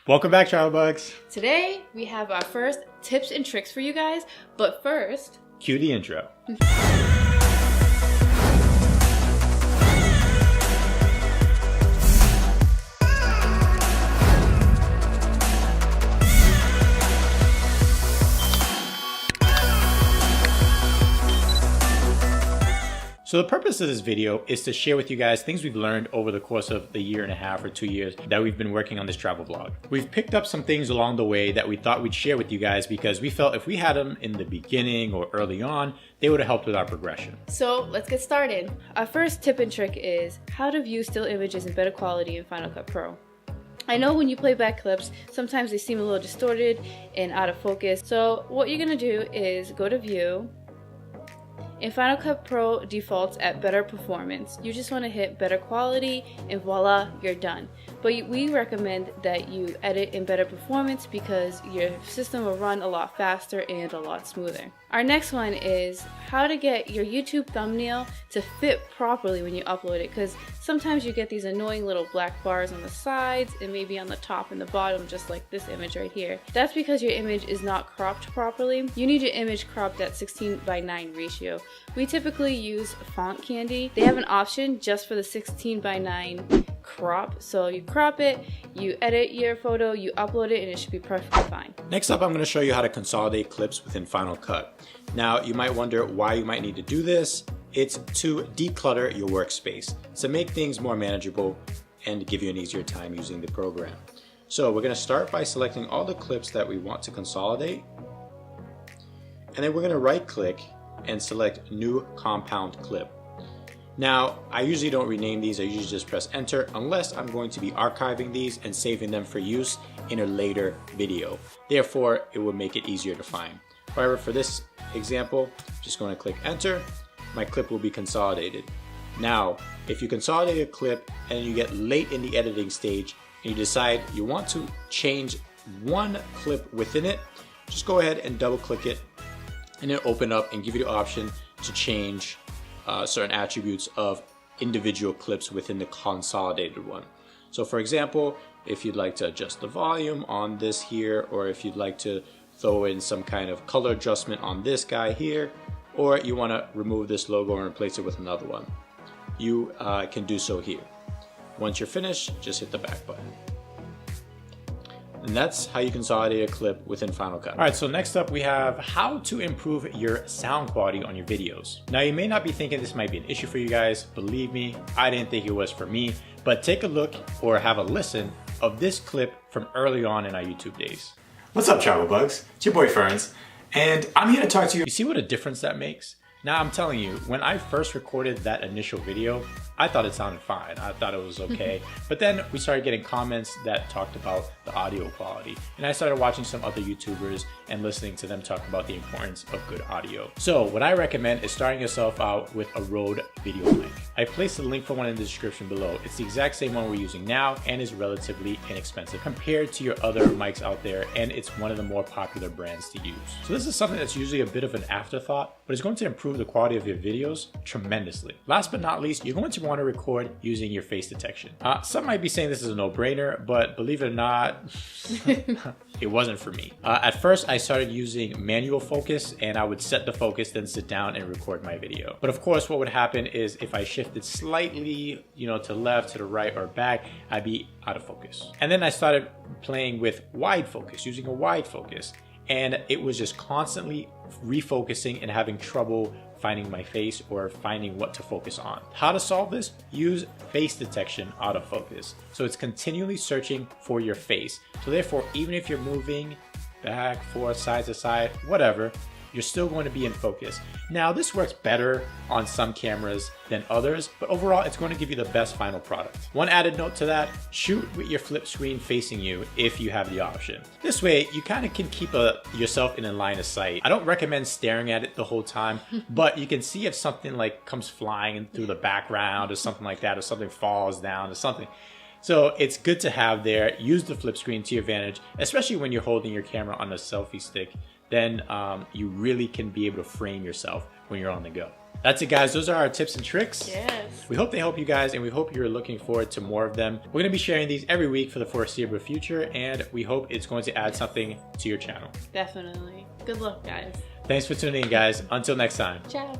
Welcome back, Travel Bugs. Today, we have our first tips and tricks for you guys, but first... Cue the intro. So the purpose of this video is to share with you guys things we've learned over the course of the year and a half or 2 years that we've been working on this travel vlog. We've picked up some things along the way that we thought we'd share with you guys because we felt if we had them in the beginning or early on, they would have helped with our progression. So let's get started. Our first tip and trick is how to view still images in better quality in Final Cut Pro. I know when you play back clips, sometimes they seem a little distorted and out of focus. So what you're gonna do is go to View. In Final Cut Pro defaults at better performance. You just want to hit better quality and voila, you're done. But we recommend that you edit in better performance because your system will run a lot faster and a lot smoother. Our next one is how to get your YouTube thumbnail to fit properly when you upload it, because sometimes you get these annoying little black bars on the sides and maybe on the top and the bottom, just like this image right here. That's because your image is not cropped properly. You need your image cropped at 16:9 ratio. We typically use Font Candy. They have an option just for the 16:9 crop. So you crop it, you edit your photo, you upload it, and it should be perfectly fine. Next up, I'm going to show you how to consolidate clips within Final Cut. Now, you might wonder why you might need to do this. It's to declutter your workspace, to make things more manageable and give you an easier time using the program. So we're going to start by selecting all the clips that we want to consolidate. And then we're going to right click and select New Compound Clip. Now, I usually don't rename these, I usually just press enter unless I'm going to be archiving these and saving them for use in a later video. Therefore, it will make it easier to find. However, for this example, I'm just going to click enter. My clip will be consolidated. Now, if you consolidate a clip and you get late in the editing stage and you decide you want to change one clip within it, just go ahead and double click it and then open up and give you the option to change certain attributes of individual clips within the consolidated one. So for example, if you'd like to adjust the volume on this here, or if you'd like to throw in some kind of color adjustment on this guy here, or you want to remove this logo and replace it with another one, you can do so here. Once you're finished, just hit the back button. And that's how you consolidate a clip within Final Cut. All right, so next up we have how to improve your sound quality on your videos. Now you may not be thinking this might be an issue for you guys. Believe me, I didn't think it was for me, but take a look or have a listen of this clip from early on in our YouTube days. What's up, Travel Bugs? It's your boy Ferns, and I'm here to talk to you. You see what a difference that makes? Now I'm telling you, when I first recorded that initial video, I thought it sounded fine. I thought it was okay. But then we started getting comments that talked about the audio quality. And I started watching some other YouTubers and listening to them talk about the importance of good audio. So what I recommend is starting yourself out with a Rode video mic. I placed the link for one in the description below. It's the exact same one we're using now and is relatively inexpensive compared to your other mics out there, and it's one of the more popular brands to use. So this is something that's usually a bit of an afterthought, but it's going to improve the quality of your videos tremendously. Last but not least, you're going to want to record using your face detection. Some might be saying this is a no-brainer, but believe it or not, it wasn't for me. At first, I started using manual focus, and I would set the focus, then sit down and record my video. But of course, what would happen is if I shifted slightly, to left, to the right, or back, I'd be out of focus. And then I started playing with wide focus, using a wide focus, and it was just constantly refocusing and having trouble finding my face or finding what to focus on. How to solve this? Use face detection autofocus. So it's continually searching for your face. So therefore, even if you're moving back, forth, side to side, whatever, you're still going to be in focus. Now, this works better on some cameras than others, but overall, it's going to give you the best final product. One added note to that, shoot with your flip screen facing you if you have the option. This way, you kind of can keep yourself in a line of sight. I don't recommend staring at it the whole time, but you can see if something like comes flying through the background or something like that, or something falls down or something. So it's good to have there. Use the flip screen to your advantage, especially when you're holding your camera on a selfie stick. Then you really can be able to frame yourself when you're on the go. That's it, guys. Those are our tips and tricks. Yes. We hope they help you guys, and we hope you're looking forward to more of them. We're going to be sharing these every week for the foreseeable future, and we hope it's going to add something to your channel. Definitely. Good luck, guys. Thanks for tuning in, guys. Until next time. Ciao.